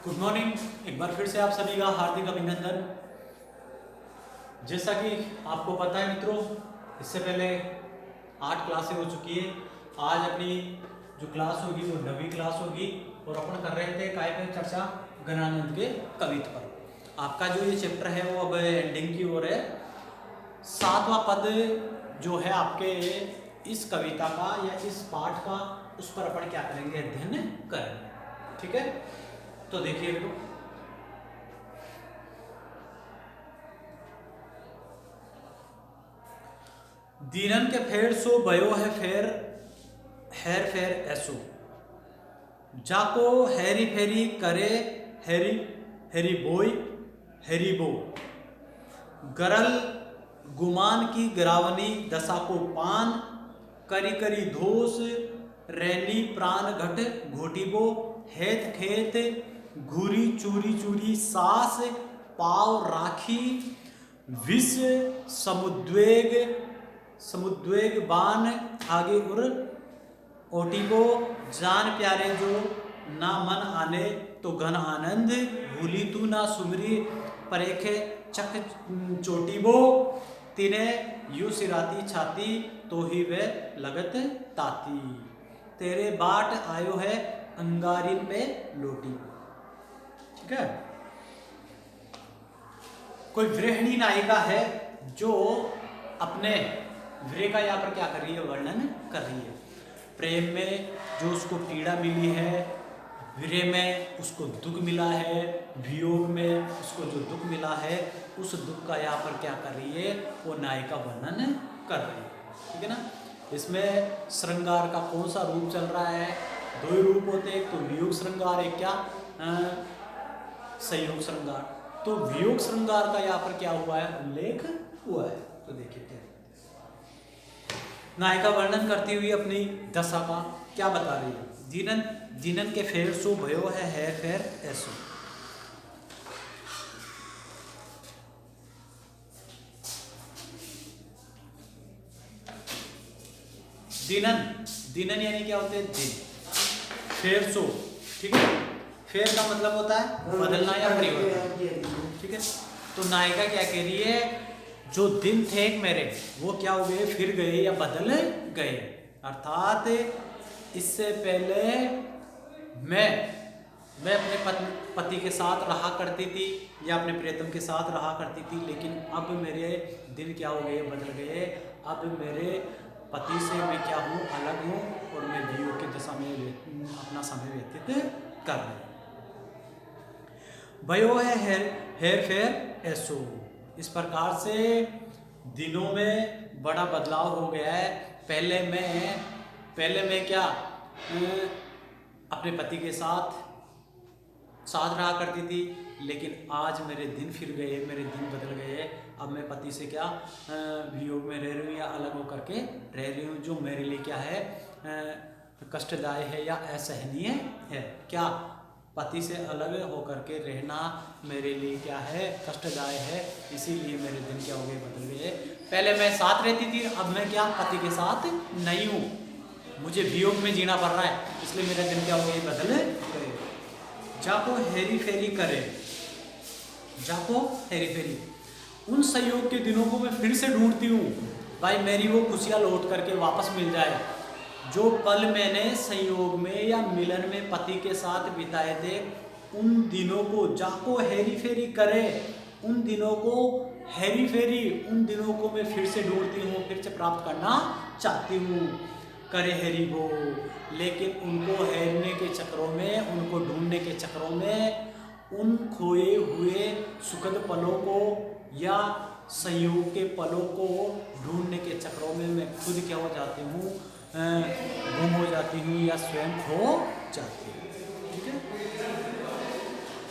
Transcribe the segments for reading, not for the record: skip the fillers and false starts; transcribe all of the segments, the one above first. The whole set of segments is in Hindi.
Good morning. एक बार फिर से आप सभी का हार्दिक अभिनंदन। जैसा कि आपको पता है मित्रों, इससे पहले 8 क्लासें हो चुकी है। आज अपनी जो क्लास होगी वो 9वीं क्लास होगी और अपन कर रहे थे काय पे चर्चा, गणानंद के कवित्व पर। आपका जो ये चैप्टर है वो अब एंडिंग की ओर है। 7वां पद जो है आपके इस कविता का या इस पाठ का, उस पर अपन क्या करेंगे, अध्ययन करेंगे। ठीक है, तो देखिए तो दीनन के फेर सो भयो है फेर हेर फेर ऐसो, जाको हैरी फेरी करे हैरी हैरी बोई हैरी बो, गरल गुमान की गिरावनी दशा को पान, करी करी धोस रैनी प्राण घट घोटिबो, हेत खेत घूरी चूरी चूरी सास, पाव राखी विष समुद्वेग समुद्वेग बान आगे उर ओटिबो, जान प्यारे जो ना मन आने तो घन आनंद, भूली तू ना सुमरी परेखे चक चोटिबो, तिने यू सिराती छाती तो ही वे लगत ताती, तेरे बाट आयो है अंगारी में लोटी। ठीक है, कोई गृहिणी नायिका है जो अपने वीर का यहाँ पर क्या कर रही है, वर्णन कर रही है। प्रेम में जो उसको पीड़ा मिली है, वीर में उसको दुख मिला है, वियोग में उसको जो दुख मिला है, उस दुख का यहाँ पर क्या कर रही है, वो नायिका वर्णन कर रही है। ठीक है ना। इसमें श्रृंगार का कौन सा रूप चल रहा है? 2 ही रूप होते हैं, एक तो वियोग श्रृंगार, एक क्या संयोग श्रृंगार। तो वियोग श्रृंगार का यहाँ पर क्या हुआ है, उल्लेख हुआ है। तो देखिए क्या नायिका वर्णन करती हुई अपनी दशा का क्या बता रही है। दीनन दीनन के फेर सो भयो है फेर ऐसो, दीनन दीनन यानी क्या होते हैं, दिन। फेर सो, ठीक है, फेर का मतलब होता है बदलना या परिवर्तन। ठीक है, तो नायिका क्या कह रही है, जो दिन थे मेरे वो क्या हो गए, फिर गए या बदल गए। अर्थात इससे पहले मैं अपने पति के साथ रहा करती थी या अपने प्रियतम के साथ रहा करती थी, लेकिन अब मेरे दिन क्या हो गए, बदल गए। अब मेरे पति से मैं क्या हूँ, अलग हूँ और मैं वियोग की दशा में अपना समय व्यतीत कर रही हूँ। भयो है हेर फेर ऐसो, इस प्रकार से दिनों में बड़ा बदलाव हो गया है। पहले मैं क्या अपने पति के साथ रहा करती थी, लेकिन आज मेरे दिन फिर गए, मेरे दिन बदल गए। अब मैं पति से क्या वियोग में रह रही हूँ या अलग होकर के रह रही हूँ, जो मेरे लिए क्या है, कष्टदायी है या असहनीय है। क्या पति से अलग होकर के रहना मेरे लिए क्या है, कष्टदायक है। इसीलिए मेरे दिन क्या हो गए, बदल गए। पहले मैं साथ रहती थी, अब मैं क्या पति के साथ नहीं हूँ, मुझे वियोग में जीना पड़ रहा है, इसलिए मेरे दिन क्या हो गए, बदल गए। जाको हेरी फेरी करे, जाको हेरी फेरी, उन संयोग के दिनों को मैं फिर से ढूंढती हूँ, भाई मेरी वो खुशियाँ लौट करके वापस मिल जाए। जो पल मैंने संयोग में या मिलन में पति के साथ बिताए थे, उन दिनों को जाको हेरी फेरी करे, उन दिनों को हेरी फेरी, उन दिनों को मैं फिर से ढूंढती हूँ, फिर से प्राप्त करना चाहती हूँ। करे हेरी वो, लेकिन उनको हेरने के चक्करों में, उनको ढूंढने के चक्करों में, उन खोए हुए सुखद पलों को या संयोग के पलों को ढूंढने के चक्करों में मैं खुद क्या हो जाती हूँ, गुम हो जाती हूँ या स्वयं खो जाती हूँ। ठीक है,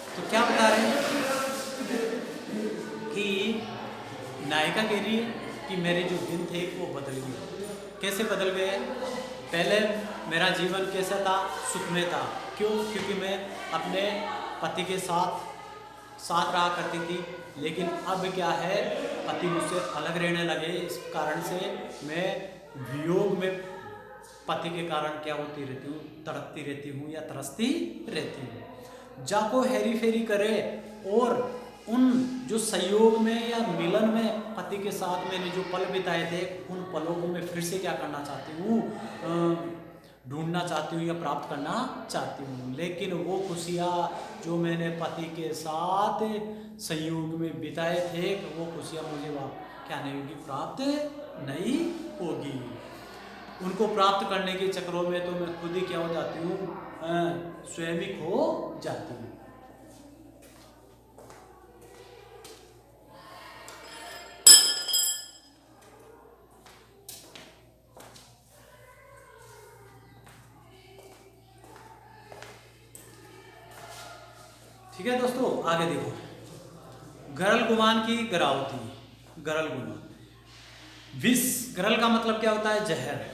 तो क्या बता रहे हैं कि नायिका कह रही है कि मेरे जो दिन थे वो बदल गए। कैसे बदल गए? पहले मेरा जीवन कैसा था, सुखमय था। क्यों? क्योंकि मैं अपने पति के साथ रहा करती थी, लेकिन अब क्या है, पति मुझसे अलग रहने लगे। इस कारण से मैं वियोग में पति के कारण क्या होती रहती हूँ, तड़पती रहती हूँ या तरसती रहती हूँ। जाको हेरी फेरी करे और उन जो संयोग में या मिलन में पति के साथ मैंने जो पल बिताए थे उन पलों को मैं फिर से क्या करना चाहती हूँ, ढूंढना चाहती हूँ या प्राप्त करना चाहती हूँ। लेकिन वो खुशियाँ जो मैंने पति के साथ संयोग में बिताए थे वो खुशियाँ मुझे क्या नहीं होगी, प्राप्त नहीं होगी। उनको प्राप्त करने के चक्रों में तो मैं खुद ही क्या हो जाती हूँ, स्वयं ही खो जाती हूँ। ठीक है दोस्तों, आगे देखो। गरल गुमान की गरावती, गरल गुमान, विष, गरल का मतलब क्या होता है, जहर।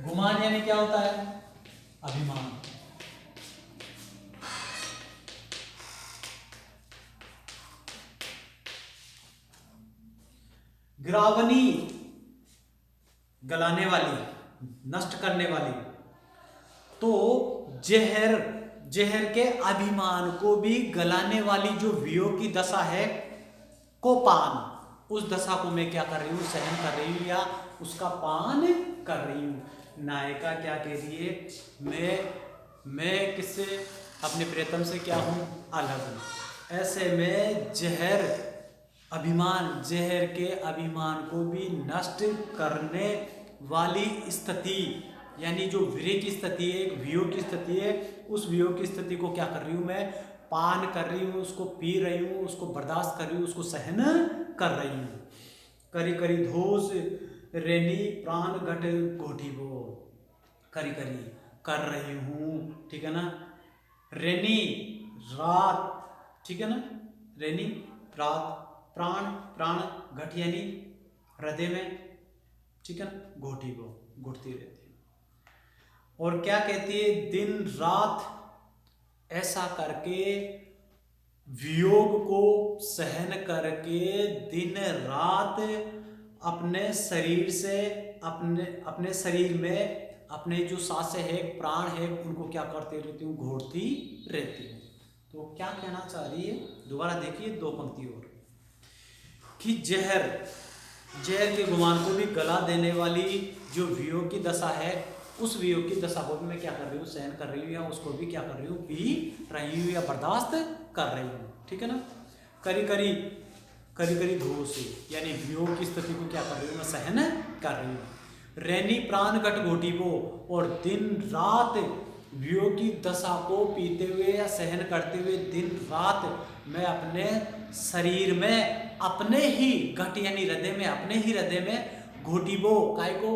गुमान यानी क्या होता है, अभिमान। गिरावनी, गलाने वाली, नष्ट करने वाली। तो जहर, जहर के अभिमान को भी गलाने वाली जो वियोग की दशा है, को पान, उस दशा को मैं क्या कर रही हूँ, सहन कर रही हूँ या उसका पान कर रही हूँ। नायिका क्या कह रही है, मैं किससे, अपने प्रियतम से क्या हूँ, अलग हूँ। ऐसे में जहर अभिमान, जहर के अभिमान को भी नष्ट करने वाली स्थिति, यानी जो विरह की स्थिति है, एक वियोग की स्थिति है, उस वियोग की स्थिति को क्या कर रही हूँ, मैं पान कर रही हूँ, उसको पी रही हूँ, उसको बर्दाश्त कर रही हूँ, उसको सहन कर रही हूँ। करी करी धोस रेनी प्राण घट घोटी वो, करी करी कर रही हूँ, ठीक है ना। रेनी रात, ठीक है ना, रेनी रात, प्राण, प्राण घट यानी हृदय में, ठीक है ना, घोटी वो, घुटती रहती है। और क्या कहती है, दिन रात ऐसा करके, वियोग को सहन करके दिन रात अपने शरीर से, अपने शरीर में अपने जो सांसें है, प्राण है, उनको क्या करती रहती हूँ, घोटती रहती हूँ। तो क्या कहना चाह रही है, दोबारा देखिए 2 पंक्ति और, कि जहर, जहर के गुमान को भी गला देने वाली जो वियोग की दशा है, उस वियोग की दशा को भी मैं क्या कर रही हूँ, सहन कर रही हूँ या उसको भी क्या कर रही हूँ, पी रही हूँ या बर्दाश्त कर रही हूँ, ठीक है ना। करी करी, करी करी धोस, यानी वियोग की स्थिति को क्या कर रही हूँ, मैं सहन कर रही हूँ। रैनी प्राण कट घोटी को, और दिन रात वियोग की दशा को पीते हुए या सहन करते हुए दिन रात मैं अपने शरीर में, अपने ही घट यानी हृदय में, अपने ही हृदय में घोटीबो, काय को,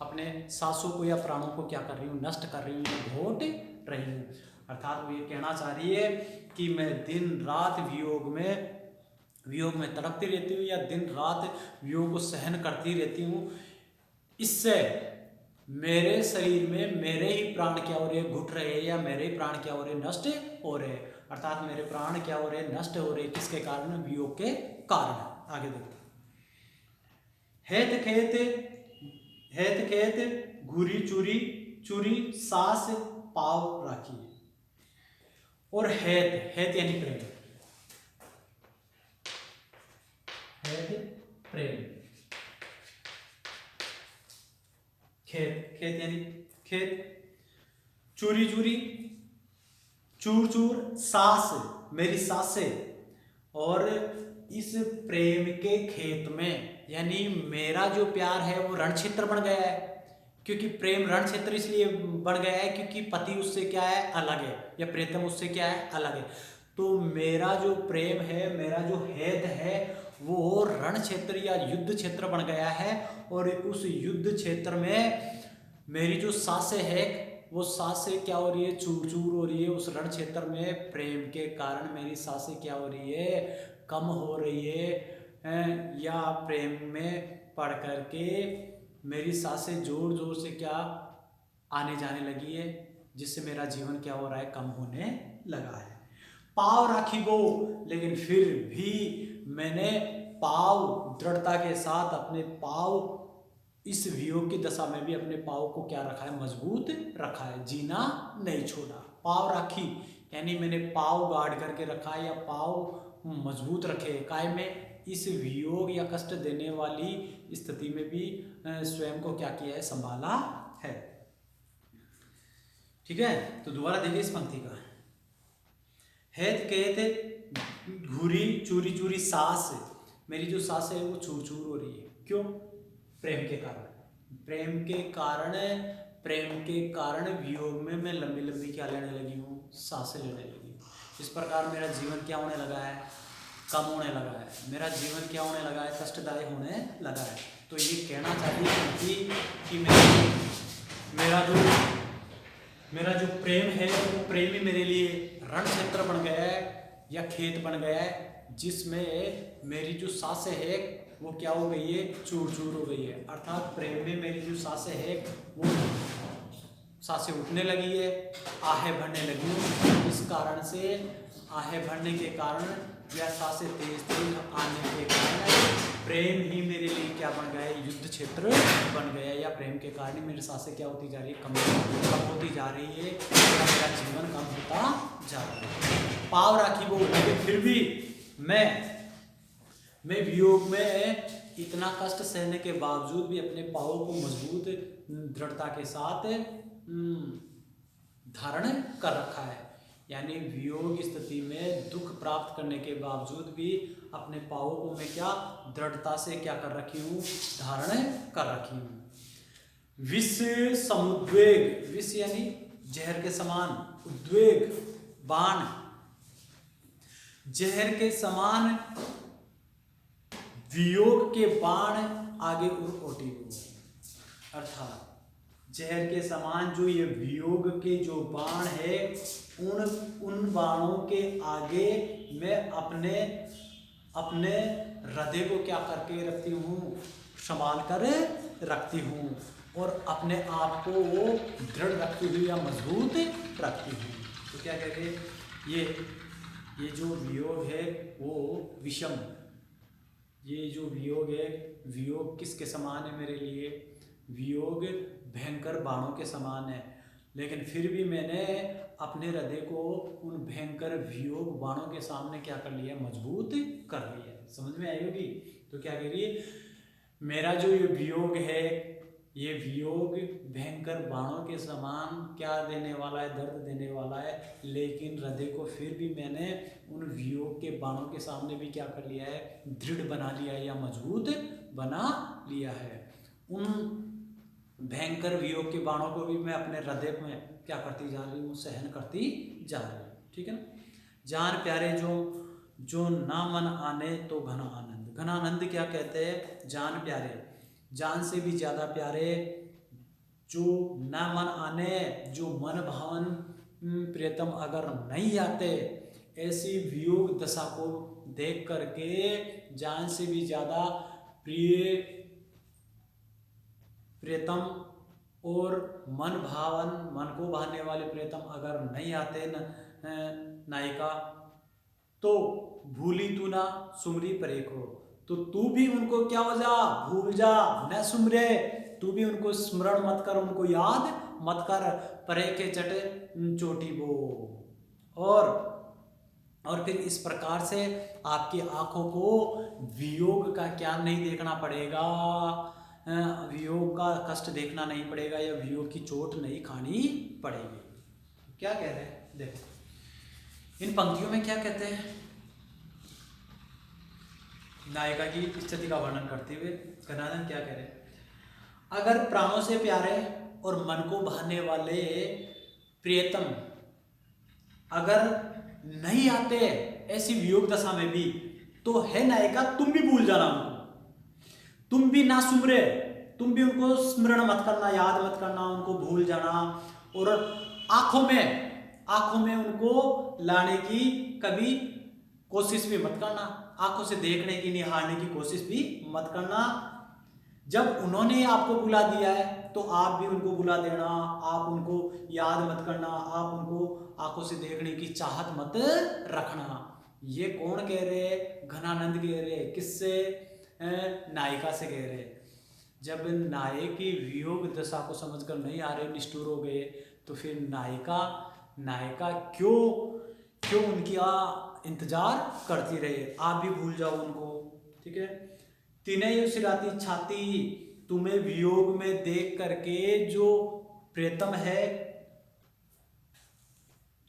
अपने सांसों को या प्राणों को क्या कर रही हूँ, नष्ट कर रही हूँ, घोट रही हूँ। अर्थात वो ये कहना चाह रही है कि मैं दिन रात वियोग में तड़पती रहती हूँ या दिन रात वियोग को सहन करती रहती हूँ। इससे मेरे शरीर में मेरे ही प्राण क्या हो रहे, घुट रहे हैं, या मेरे ही प्राण क्या हो रहे, नष्ट हो रहे। अर्थात मेरे प्राण क्या हो रहे, नष्ट हो रहे, किसके कारण, वियोग के कारण। आगे देखते हेत खेत घूरी चूरी चूरी सास पाव राखी। और हेत यानी प्रेम, हेत प्रेम, खेत यानी खेत, चूरी चूरी, चूर चूर, सास मेरी सासें। और इस प्रेम के खेत में, यानी मेरा जो प्यार है वो रण क्षेत्र बन गया है, क्योंकि प्रेम रण क्षेत्र इसलिए बन गया है क्योंकि पति उससे क्या है, अलग है, या प्रीतम उससे क्या है, अलग है। तो मेरा जो प्रेम है, मेरा जो हेत है, वो रण क्षेत्र या युद्ध क्षेत्र बन गया है। और उस युद्ध क्षेत्र में मेरी जो सांसें है, वो सांसें क्या हो रही है, चूर चूर हो रही है। उस रण क्षेत्र में प्रेम के कारण मेरी सांसें क्या हो रही है, कम हो रही है, या प्रेम में पढ़ करके मेरी सांसें जोर जोर से क्या आने जाने लगी है, जिससे मेरा जीवन क्या हो रहा है, कम होने लगा है। पाव राखी गो, लेकिन फिर भी मैंने पाव, दृढ़ता के साथ अपने पाव इस वियोग की दशा में भी अपने पाँव को क्या रखा है, मजबूत रखा है, जीना नहीं छोड़ा। पाँव राखी यानी मैंने पाँव गार्ड करके रखा है या पाँव मजबूत रखे काय में, इस वियोग या कष्ट देने वाली स्थिति में भी स्वयं को क्या किया है, संभाला है। ठीक है, तो दोबारा देखिए इस पंक्ति का। है कहते घूरी चूरी चूरी सांस, मेरी जो सांस है वो चूर चूर हो रही है, क्यों? प्रेम के कारण। प्रेम के कारण, प्रेम के कारण वियोग में मैं लंबी लंबी क्या लेने लगी हूँ, सांसें लेने लगी हूँ। इस प्रकार मेरा जीवन क्या होने लगा है, कम होने लगा है। मेरा जीवन क्या होने लगा है, कष्टदायी होने लगा है। तो ये कहना चाहिए कि मेरा जो प्रेम है वो प्रेम ही मेरे लिए रण क्षेत्र बन गया है या खेत बन गया है, जिसमें मेरी जो सांसें है वो क्या हो गई है, चूर चूर हो गई है। अर्थात प्रेम में मेरी जो सांसें है वो सांसें उठने लगी है, आहें भरने लगी है। इस कारण से आहें भरने के कारण या सांसें तेज तेज आने के कारण प्रेम ही मेरे लिए क्या बन गया है, युद्ध क्षेत्र बन गया है। या प्रेम के कारण ही मेरी सांसें क्या होती जा रही है, कम होती जा रही है, मेरा जीवन कम होता जा रहा है। पाव राखी वो, लेकिन फिर भी मैं वियोग में इतना कष्ट सहने के बावजूद भी अपने पाँव को मजबूत दृढ़ता के साथ धारण कर रखा है। यानी वियोग स्थिति में दुख प्राप्त करने के बावजूद भी अपने पाँव को मैं क्या दृढ़ता से क्या कर रखी हूँ, धारण कर रखी हूँ। विष समुद्वेग, विष यानी जहर के समान, उद्वेग बाण, जहर के समान वियोग के बाण आगे उठी हुई। अर्थात जहर के समान जो ये वियोग के जो बाण है, उन बाणों के आगे मैं अपने हृदय को क्या करके रखती हूँ, संभाल कर रखती हूँ और अपने आप को वो दृढ़ रखती हुई या मजबूत रखती हूँ। तो क्या कह रहे, ये जो वियोग है वो विषम, ये जो वियोग है, वियोग किसके समान है मेरे लिए, वियोग भयंकर बाणों के समान है। लेकिन फिर भी मैंने अपने हृदय को उन भयंकर वियोग बाणों के सामने क्या कर लिया, मजबूत कर लिया। समझ में आई होगी। तो क्या कह रही है, मेरा जो ये वियोग है, ये वियोग भयंकर बाणों के समान क्या देने वाला है, दर्द देने वाला है। लेकिन हृदय को फिर भी मैंने उन वियोग के बाणों के सामने भी क्या कर लिया है, दृढ़ बना लिया है या मजबूत बना लिया है। उन भयंकर वियोग के बाणों को भी मैं अपने हृदय में क्या करती जा रही हूँ, सहन करती जा रही हूँ। ठीक है ना। जान प्यारे जो ना मन आने तो घना आनंद। घना आनंद क्या कहते हैं, जान प्यारे, जान से भी ज्यादा प्यारे, जो ना मन आने, जो मन भावन प्रियतम अगर नहीं आते, ऐसी वियोग दशा को देख करके जान से भी ज्यादा प्रियतम और मन भावन, मन को भाने वाले प्रियतम अगर नहीं आते नायिका, तो भूली तू ना सुमरी परे को, तो तू भी उनको क्या हो जा, भूल जा, न सुमरे, तू भी उनको स्मरण मत कर, उनको याद मत कर, परे के चटे चोटी वो। और फिर इस प्रकार से आपकी आंखों को वियोग का क्या नहीं देखना पड़ेगा, वियोग का कष्ट देखना नहीं पड़ेगा या वियोग की चोट नहीं खानी पड़ेगी। क्या कह रहे हैं, देखो इन पंक्तियों में क्या कहते हैं, नायिका की स्थिति का वर्णन करते हुए घनानंद क्या कह रहे हैं, अगर प्राणों से प्यारे और मन को भाने वाले प्रियतम अगर नहीं आते ऐसी वियोग दशा में भी, तो है नायिका तुम भी भूल जाना उनको, तुम भी ना सुमरे, तुम भी उनको स्मरण मत करना, याद मत करना, उनको भूल जाना। और आंखों में उनको लाने की कभी कोशिश भी मत करना, आंखों से देखने की, निहारने की कोशिश भी मत करना। जब उन्होंने आपको बुला दिया है तो आप भी उनको बुला देना, आप उनको याद मत करना, आप उनको आंखों से देखने की चाहत मत रखना। ये कौन कह रहे, घनानंद कह रहे, किससे, नायिका से कह रहे। जब नायक की वियोग दशा को समझकर नहीं आ रहे, निष्ठुर हो गए, तो फिर नायिका क्यों क्यों उनका इंतजार करती रहे, आप भी भूल जाओ उनको। ठीक है। तिने सिराती छाती, तुम्हें वियोग में देख करके जो प्रियतम है,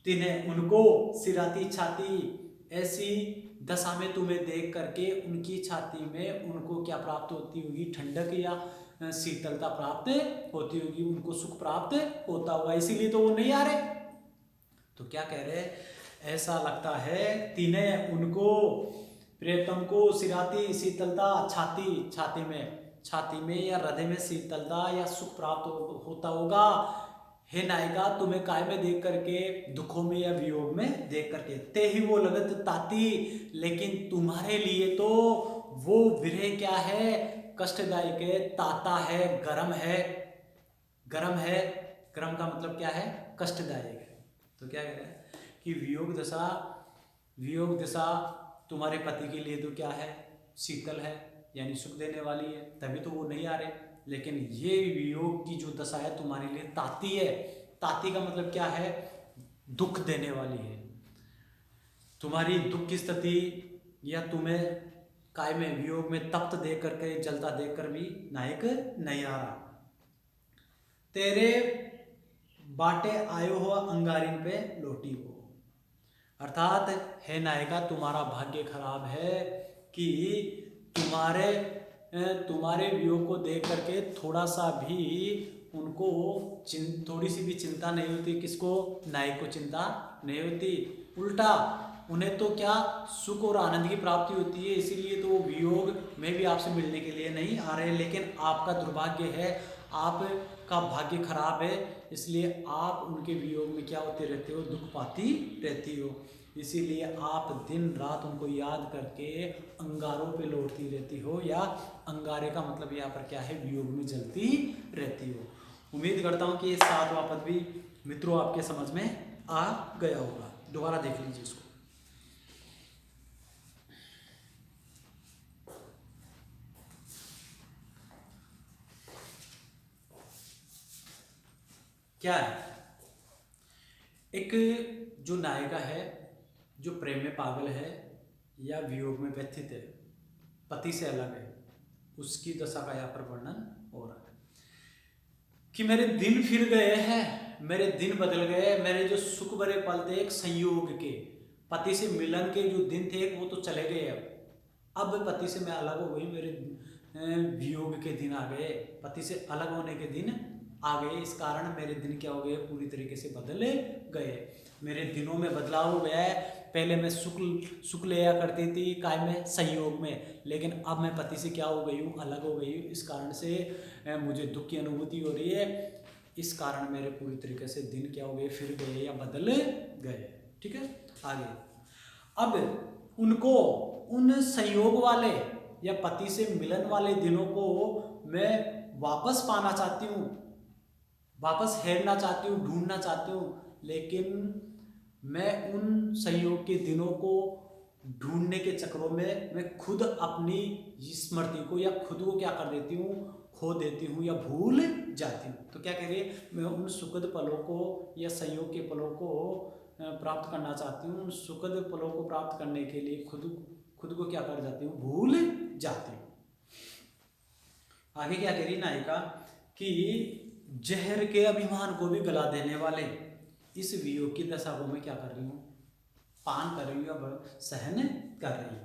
तिन्हें उनको सिराती छाती, ऐसी दशा में तुम्हें देख करके उनकी छाती में उनको क्या प्राप्त होती होगी, ठंडक या शीतलता प्राप्त होती होगी, उनको सुख प्राप्त होता होगा, इसीलिए तो वो नहीं आ रहे। तो क्या कह रहे, ऐसा लगता है तिने उनको प्रियतम को सिराती शीतलता, छाती में या हृदय में शीतलता या सुख प्राप्त होता होगा। हे नायिका, तुम्हें काय में देख करके, दुखों में या वियोग में देख करके, ते ही वो लगत ताती, लेकिन तुम्हारे लिए तो वो विरह क्या है, कष्टदायक है, ताता है, गरम है। गरम का मतलब क्या है, कष्टदायक है। तो क्या कह रहे हैं कि वियोग दशा तुम्हारे पति के लिए तो क्या है, शीतल है, यानी सुख देने वाली है, तभी तो वो नहीं आ रहे। लेकिन ये वियोग की जो दशा है तुम्हारे लिए ताती है। ताती का मतलब क्या है, दुख देने वाली है। तुम्हारी दुख की स्थिति या तुम्हें काय में वियोग में तप्त देख करके, जलता देख कर भी नायक नहीं आ रहा। तेरे बाटे आयो हो अंगारिन पे लौटी हो, अर्थात हे नायिका, तुम्हारा भाग्य खराब है कि तुम्हारे वियोग को देख करके थोड़ा सा भी उनको थोड़ी सी भी चिंता नहीं होती। किसको, नायक को चिंता नहीं होती, उल्टा उन्हें तो क्या सुख और आनंद की प्राप्ति होती है, इसीलिए तो वो वियोग में भी आपसे मिलने के लिए नहीं आ रहे। लेकिन आपका दुर्भाग्य है, आपका भाग्य खराब है, इसलिए आप उनके वियोग में क्या होते रहते हो, दुख पाती रहती हो। इसीलिए आप दिन रात उनको याद करके अंगारों पे लौटती रहती हो, या अंगारे का मतलब यहाँ पर क्या है, वियोग में जलती रहती हो। उम्मीद करता हूँ कि ये 7वां पद भी मित्रों आपके समझ में आ गया होगा। दोबारा देख लीजिए इसको। क्या है, एक जो नायिका है, जो प्रेम में पागल है या वियोग में व्यथित है, पति से अलग है, उसकी दशा का यहाँ पर वर्णन हो रहा है कि मेरे दिन फिर गए हैं, मेरे दिन बदल गए, मेरे जो सुख भरे पल थे एक संयोग के, पति से मिलन के जो दिन थे वो तो चले गए। अब पति से मैं अलग हो गई, मेरे वियोग के दिन आ गए, पति से अलग होने के दिन आ गए। इस कारण मेरे दिन क्या हो गए, पूरी तरीके से बदल गए, मेरे दिनों में बदलाव हो गया है। पहले मैं सुख लिया करती थी काय में, संयोग में, लेकिन अब मैं पति से क्या हो गई हूँ, अलग हो गई हूँ। इस कारण से मुझे दुख की अनुभूति हो रही है। इस कारण मेरे पूरी तरीके से दिन क्या हो गए, फिर गए या बदल गए। ठीक है, आगे अब उनको उन संयोग वाले या पति से मिलन वाले दिनों को मैं वापस पाना चाहती हूँ, वापस हेरना चाहती हूँ, ढूंढना चाहती हूँ, लेकिन मैं उन संयोग के दिनों को ढूंढने के चक्रों में मैं खुद अपनी स्मृति को या खुद को क्या कर देती हूँ, खो देती हूँ या भूल जाती हूँ। तो क्या कह रही है, मैं उन सुखद पलों को या संयोग के पलों को प्राप्त करना चाहती हूँ। उन सुखद पलों को प्राप्त करने के लिए खुद को क्या कर जाती हूँ, भूल जाती हूँ। आगे क्या कह रही नायिका कि जहर के अभिमान को भी गला देने वाले इस वियोग की दशा को मैं क्या कर रही हूँ, पान कर रही हूँ या सहन कर रही हूँ।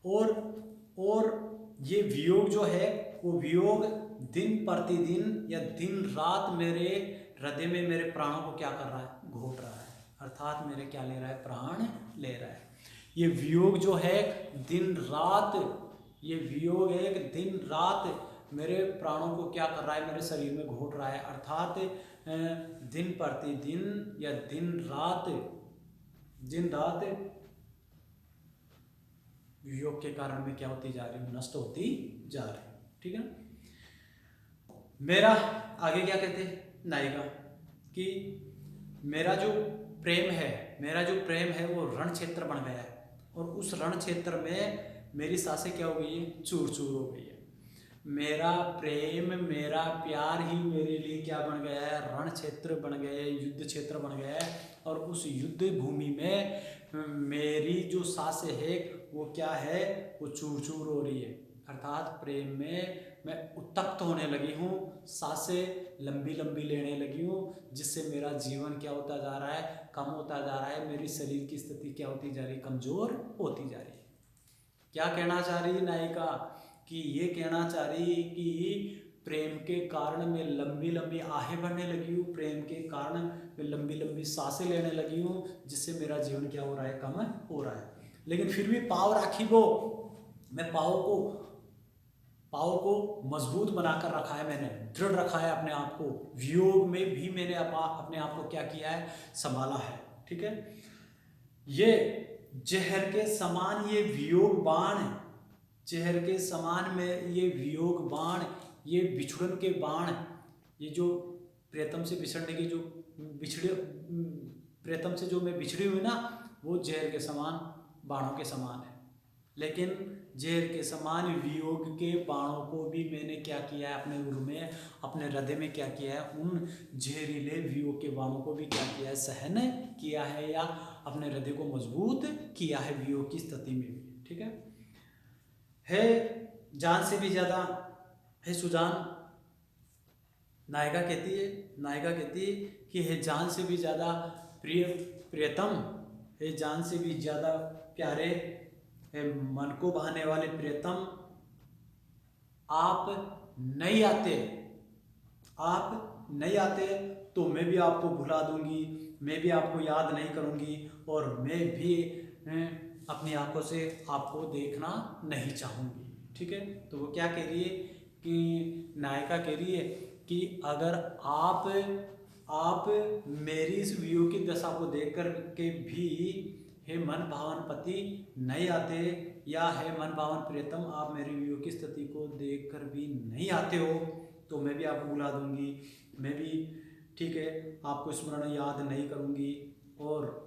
और ये वियोग जो है, वो वियोग दिन प्रतिदिन या दिन रात मेरे हृदय में मेरे प्राणों को क्या कर रहा है, घोट रहा है, अर्थात मेरे क्या ले रहा है, प्राण ले रहा है। ये वियोग जो है दिन रात, ये वियोग एक दिन रात मेरे प्राणों को क्या कर रहा है, मेरे शरीर में घोट रहा है, अर्थात दिन प्रतिदिन या दिन रात वियोग के कारण में क्या होती जा रही हूँ, नष्ट होती जा रही हूँ। ठीक है, मेरा आगे क्या कहते हैं नायिका कि मेरा जो प्रेम है वो रण क्षेत्र बन गया है, और उस रण क्षेत्र में मेरी सांसें क्या हो गई है, चूर चूर हो गई है। मेरा प्रेम, मेरा प्यार ही मेरे लिए क्या बन गया है, रण क्षेत्र बन गया है, युद्ध क्षेत्र बन गया है। और उस युद्ध भूमि में मेरी जो सांसें है वो क्या है, वो चूर चूर हो रही है। अर्थात प्रेम में मैं उत्तप्त होने लगी हूँ, सांसें लंबी लंबी लेने लगी हूँ, जिससे मेरा जीवन क्या होता जा रहा है, कम होता जा रहा है। मेरी शरीर की स्थिति क्या होती जा रही है, कमजोर होती जा रही है। क्या कहना चाह रही नायिका, कि ये कहना चाह रही कि प्रेम के कारण मैं लंबी लंबी आहें भरने लगी हूँ, प्रेम के कारण मैं लंबी लंबी सांसें लेने लगी हूँ, जिससे मेरा जीवन क्या हो रहा है, कम हो रहा है। लेकिन फिर भी पाव राखी वो, मैं पाव को मजबूत बनाकर रखा है, मैंने दृढ़ रखा है अपने आप को। वियोग में भी मैंने अपने आप को क्या किया है, संभाला है। ठीक है, ये जहर के समान ये वियोग बाण, जहर के समान में ये वियोग बाण, ये बिछुड़न के बाण, ये जो प्रियतम से बिछड़ने की जो प्रियतम से जो मैं बिछड़ी हुई ना, वो जहर के समान बाणों के समान है। लेकिन जहर के समान वियोग के बाणों को भी मैंने क्या किया है, अपने उर में, अपने हृदय में क्या किया है, उन जहरीले वियोग के बाणों को भी क्या किया है, सहन किया है, या अपने हृदय को मजबूत किया है वियोग की स्थिति में भी। ठीक है जान से भी ज्यादा है सुजान, नायिका कहती है कि है जान से भी ज्यादा प्रियतम, है जान से भी ज्यादा प्यारे, है मन को बहाने वाले प्रियतम, आप नहीं आते तो मैं भी आपको भुला दूंगी, मैं भी आपको याद नहीं करूंगी, और मैं भी अपनी आंखों से आपको देखना नहीं चाहूंगी। ठीक है, तो वो क्या कह रही है, कि नायिका कह रही है कि अगर आप मेरी इस व्यू की दशा को देख कर के भी हे मन भावन पति नहीं आते, या हे मन भावन प्रियतम आप मेरी व्यू की स्थिति को देख कर भी नहीं आते हो, तो मैं भी आपको बुला दूंगी, मैं भी ठीक है आपको स्मरण याद नहीं करूंगी, और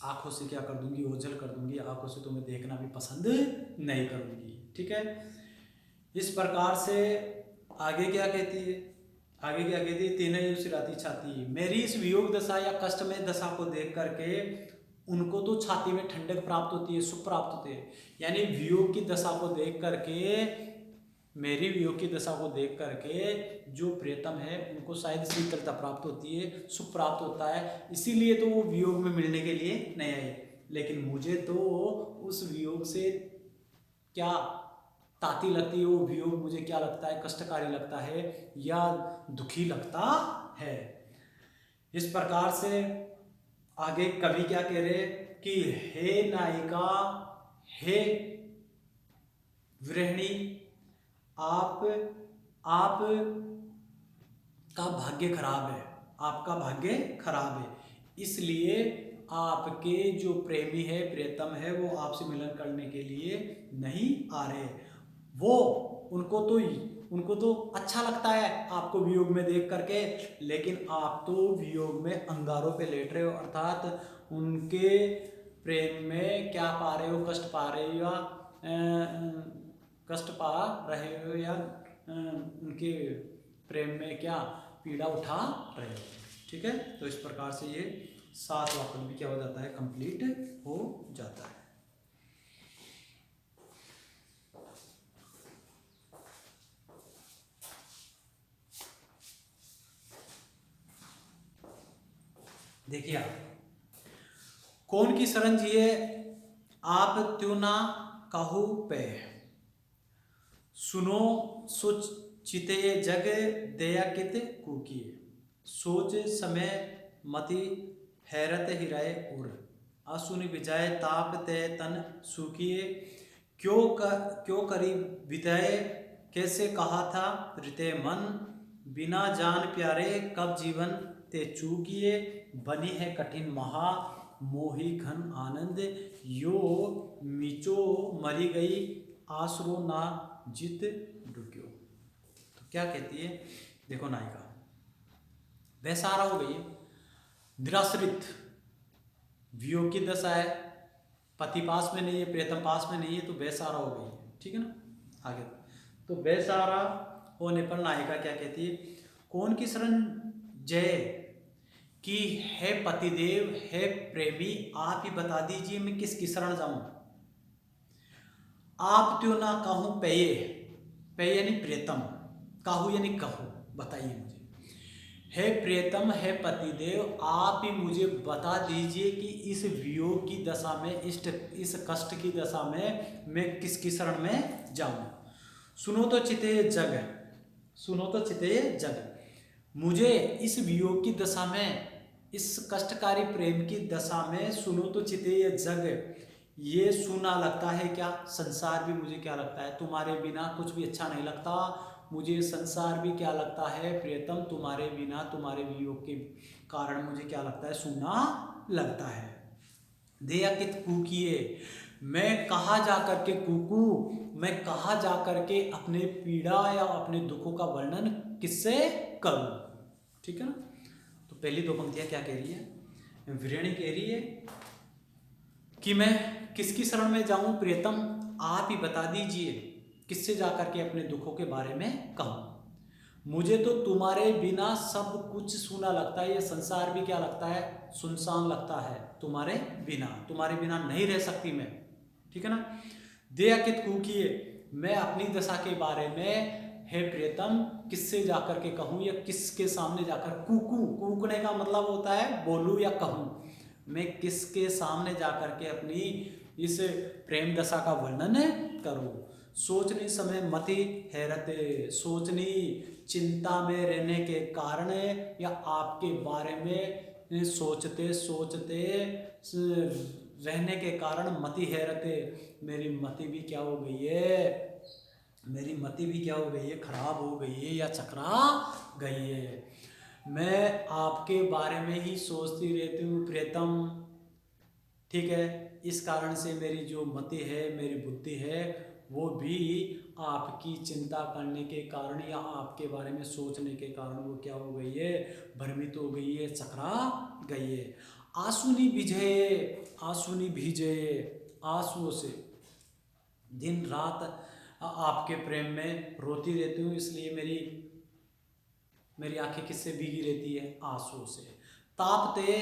आंखों से क्या कर दूंगी, ओझल कर दूंगी, आंखों से तुम्हें देखना भी पसंद नहीं करूंगी। ठीक है, इस प्रकार से आगे क्या कहती है, तीनों सिराती छाती, मेरी इस वियोग दशा या कष्ट में दशा को देख करके उनको तो छाती में ठंडक प्राप्त होती है, सुख प्राप्त होते हैं। यानी वियोग की दशा को देख करके, मेरी वियोग की दशा को देख करके जो प्रियतम है उनको शायद शीतलता प्राप्त होती है, सुख प्राप्त होता है, इसीलिए तो वो वियोग में मिलने के लिए नहीं आए। लेकिन मुझे तो उस वियोग से क्या ताती लगती है, वो वियोग मुझे क्या लगता है, कष्टकारी लगता है या दुखी लगता है। इस प्रकार से आगे कवि क्या कह रहे कि हे नायिका, हे विरहिणी, आप का भाग्य खराब है, आपका भाग्य खराब है, इसलिए आपके जो प्रेमी है, प्रियतम है, वो आपसे मिलन करने के लिए नहीं आ रहे। वो उनको तो अच्छा लगता है आपको वियोग में देख करके, लेकिन आप तो वियोग में अंगारों पे लेट रहे हो, अर्थात उनके प्रेम में क्या पा रहे हो, कष्ट पा रहे हो, या उनके प्रेम में क्या पीड़ा उठा रहे हो। ठीक है, तो इस प्रकार से ये 7 वाक्य भी क्या हो जाता है, कंप्लीट हो जाता है। देखिए कौन की शरण जिए आप त्यों ना कहू पे, सुनो सुच चिते जग दया कित कुकिए, सोच समय मति हैरत हिराए उर, असुनि विजय ताप ते तन सुकिए, क्यों करी विदय कैसे कहा था रिते मन, बिना जान प्यारे कब जीवन ते चूकिए, बनी है कठिन महा मोही घन आनंद, यो मिचो मरी गई आसरो ना जित डुक्यो। तो क्या कहती है, देखो नायिका बेसहारा हो गई, निराश्रित, वियोग की दशा है, पति पास में नहीं है, प्रियतम पास में नहीं है, तो बेसहारा हो गई है। ठीक है ना, आगे तो बेसहारा होने पर नायिका क्या कहती है, कौन की शरण जय कि है पतिदेव है प्रेमी, आप ही बता दीजिए मैं किसकी शरण जाऊं। आप त्यों ना कहूं पेये, पेय यानी प्रियतम, काहू यानी कहूं, बताइए मुझे। हे प्रियतम है पतिदेव, आप ही मुझे बता दीजिए कि इस वियोग की दशा में, इस कष्ट की दशा में मैं किसकी शरण में जाऊं। सुनो तो चिते जग, सुनो तो चिते जग, मुझे इस वियोग की दशा में, इस कष्टकारी प्रेम की दशा में सुनो तो चिते ये जग, ये सुना लगता है क्या, संसार भी मुझे क्या लगता है, तुम्हारे बिना कुछ भी अच्छा नहीं लगता, मुझे संसार भी क्या लगता है प्रियतम, तुम्हारे बिना, तुम्हारे वियोग के कारण मुझे क्या लगता है, सुना लगता है। दया कित कूकिए, मैं कहाँ जा कर के कूकू, मैं कहाँ जा कर के अपने पीड़ा या अपने दुखों का वर्णन किससे करूं। ठीक है ना। तो पहली दो पंक्तियां क्या कह रही है, वीरणी कह रही है कि मैं किसकी शरण में जाऊं प्रियतम, आप ही बता दीजिए किससे जाकर के अपने दुखों के बारे में कहूं। मुझे तो तुम्हारे बिना सब कुछ सूना लगता है, ये संसार भी क्या लगता है, सुनसान लगता है, तुम्हारे बिना नहीं रह सकती मैं। ठीक है ना। दया कित कूकिए, मैं अपनी दशा के बारे में हे प्रियतम किससे जाकर के कहूं, या किसके सामने जाकर, कूकने का मतलब होता है बोलूं या कहूं, मैं किसके सामने जाकर के अपनी इस प्रेम दशा का वर्णन करूं। सोचनी समय मति हैरते, सोचनी चिंता में रहने के कारण या आपके बारे में सोचते सोचते रहने के कारण मति हैरते, मेरी मति भी क्या हो गई है, मेरी मति भी क्या हो गई है, खराब हो गई है या चकरा गई है। मैं आपके बारे में ही सोचती रहती हूँ प्रियतम। ठीक है, इस कारण से मेरी जो मति है, मेरी बुद्धि है, वो भी आपकी चिंता करने के कारण या आपके बारे में सोचने के कारण वो क्या हो गई है, भ्रमित हो गई है, चकरा गई है। आंसुनी भिजे, आंसुनी भीजे, आंसुओं से दिन रात आपके प्रेम में रोती रहती हूँ, इसलिए मेरी आंखें किससे भीगी रहती है, आंसुओं से। तापते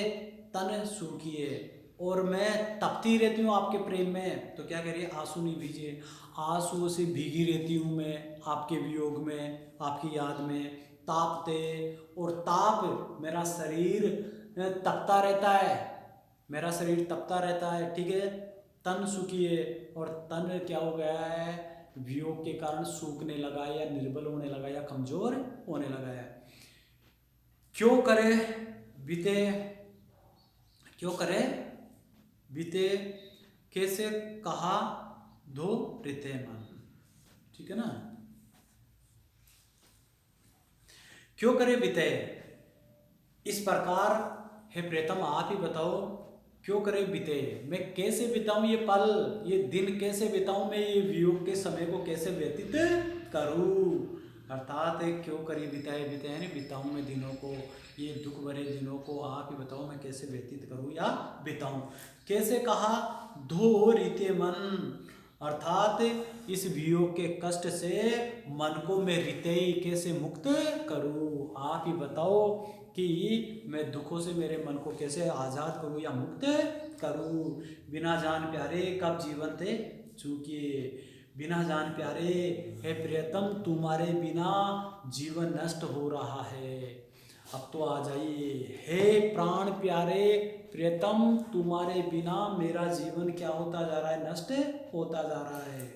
तन सूखिए, और मैं तपती रहती हूँ आपके प्रेम में, तो क्या कह रही है, आंसू नहीं भीजे, आंसुओं से भीगी रहती हूँ मैं आपके वियोग में, आपकी याद में। तापते, और ताप, मेरा शरीर तपता रहता है, मेरा शरीर तपता रहता है। ठीक है। तन सूखिए, और तन क्या हो गया है, वियोग के कारण सूखने लगा है, या निर्बल होने लगा, या कमजोर होने लगा है। क्यों करे बीते, क्यों करे बीते, कैसे कहा धो प्रीते मन। ठीक है ना। क्यों करे बीते, इस प्रकार हे प्रियतम आप ही बताओ क्यों करे बीते, मैं कैसे बिताऊं ये पल, ये दिन कैसे बिताऊं मैं, ये वियोग के समय को कैसे व्यतीत करूं। अर्थात क्यों करी बिताए, बिताए यानी बिताऊं मैं दिनों को, ये दुख भरे दिनों को आप ही बताओ मैं कैसे व्यतीत करूं या बिताऊं। कैसे कहा धो रीते मन, अर्थात इस वियोग के कष्ट से मन को मैं रितेई कैसे मुक्त करूं, आप ही बताओ कि मैं दुखों से मेरे मन को कैसे आज़ाद करूं या मुक्त करूं। बिना जान प्यारे कब जीवन थे चूकिए, बिना जान प्यारे हे प्रियतम तुम्हारे बिना जीवन नष्ट हो रहा है। अब तो आ जाइए, हे प्राण प्यारे प्रियतम तुम्हारे बिना मेरा जीवन क्या होता जा रहा है, नष्ट होता जा रहा है।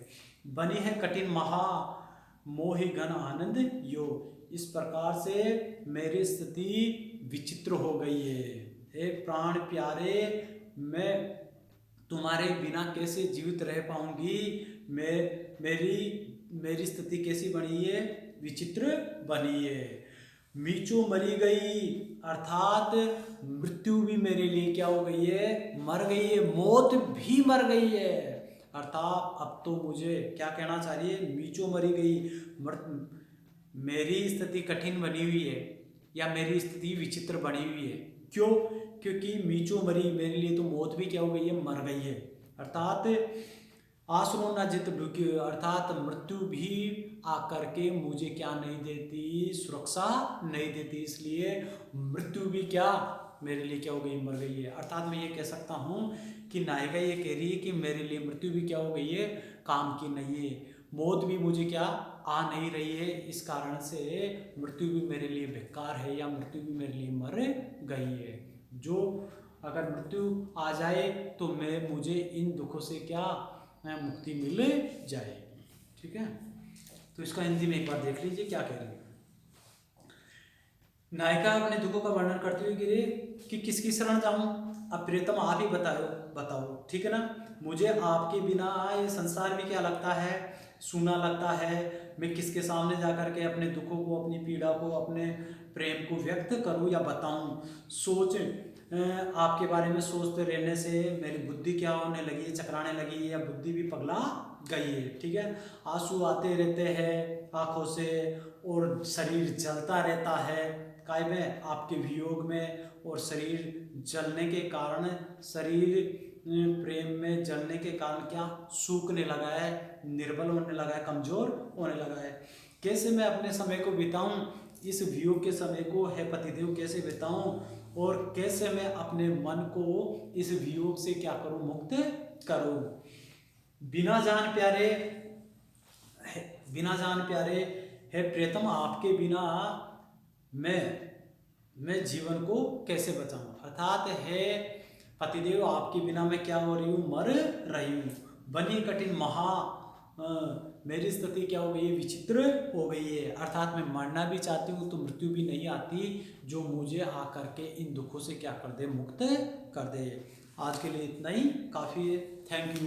बनी है कठिन महा मोहि घन आनंद यो, इस प्रकार से मेरी स्थिति विचित्र हो गई है। हे प्राण प्यारे, मैं तुम्हारे बिना कैसे जीवित रह पाऊंगी, मेरी स्थिति कैसी बनी है, विचित्र बनी है। मीचो मरी गई, अर्थात मृत्यु भी मेरे लिए क्या हो गई है, मर गई है, मौत भी मर गई है। अर्थात अब तो मुझे क्या कहना चाह रही है, मीचो मरी गई, मेरी स्थिति कठिन बनी हुई है, या मेरी स्थिति विचित्र बनी हुई है। क्यों, क्योंकि मीचो मरी, मेरे लिए तो मौत भी क्या हो गई है, मर गई है। अर्थात आसुरों न जित ढुकियो, अर्थात मृत्यु भी आकर के मुझे क्या नहीं देती, सुरक्षा नहीं देती। इसलिए मृत्यु भी क्या मेरे लिए क्या हो गई, मर गई है। अर्थात मैं ये कह सकता हूँ कि नायिका ये कह रही है कि मेरे लिए मृत्यु भी क्या हो गई है, काम की नहीं है। मौत भी मुझे क्या आ नहीं रही है, इस कारण से मृत्यु भी मेरे लिए बेकार है, या मृत्यु भी मेरे लिए मर गई है। जो अगर मृत्यु आ जाए तो मुझे इन दुखों से क्या मुक्ति मिल जाएगी। ठीक है, तो इसका हिंदी में एक बार देख लीजिए क्या कह रही है। नायिका अपने दुखों का वर्णन करते हुए गिरे कि किसकी शरण जाऊं, अब प्रियतम आप ही बताओ, ठीक है ना। मुझे आपके बिना ये संसार भी क्या लगता है, सूना लगता है। मैं किसके सामने जा कर के अपने दुखों को, अपनी पीड़ा को, अपने प्रेम को व्यक्त करूं या बताऊं। आपके बारे में सोचते रहने से मेरी बुद्धि क्या होने लगी है, चकराने लगी है, या बुद्धि भी पगला गई है। ठीक है, आंसू आते रहते हैं आँखों से और शरीर जलता रहता है काय में, आपके वियोग में। और शरीर जलने के कारण, शरीर प्रेम में जलने के कारण क्या सूखने लगा है, निर्बल होने लगा है, कमजोर होने लगा है। कैसे मैं अपने समय को बिताऊं, इस वियोग के समय को है पतिदेव कैसे बिताऊं, और कैसे मैं अपने मन को इस वियोग से क्या करूं, मुक्त करूं। बिना जान प्यारे है प्रियतम, आपके बिना मैं जीवन को कैसे बचाऊं। अर्थात है पतिदेव, आपके बिना मैं क्या हो रही हूँ, मर रही हूँ। बनी कठिन मेरी स्थिति क्या हो गई है, विचित्र हो गई है। अर्थात मैं मरना भी चाहती हूँ तो मृत्यु भी नहीं आती, जो मुझे आकर के इन दुखों से क्या कर दे, मुक्त कर दे। आज के लिए इतना ही काफ़ी है। Thank you.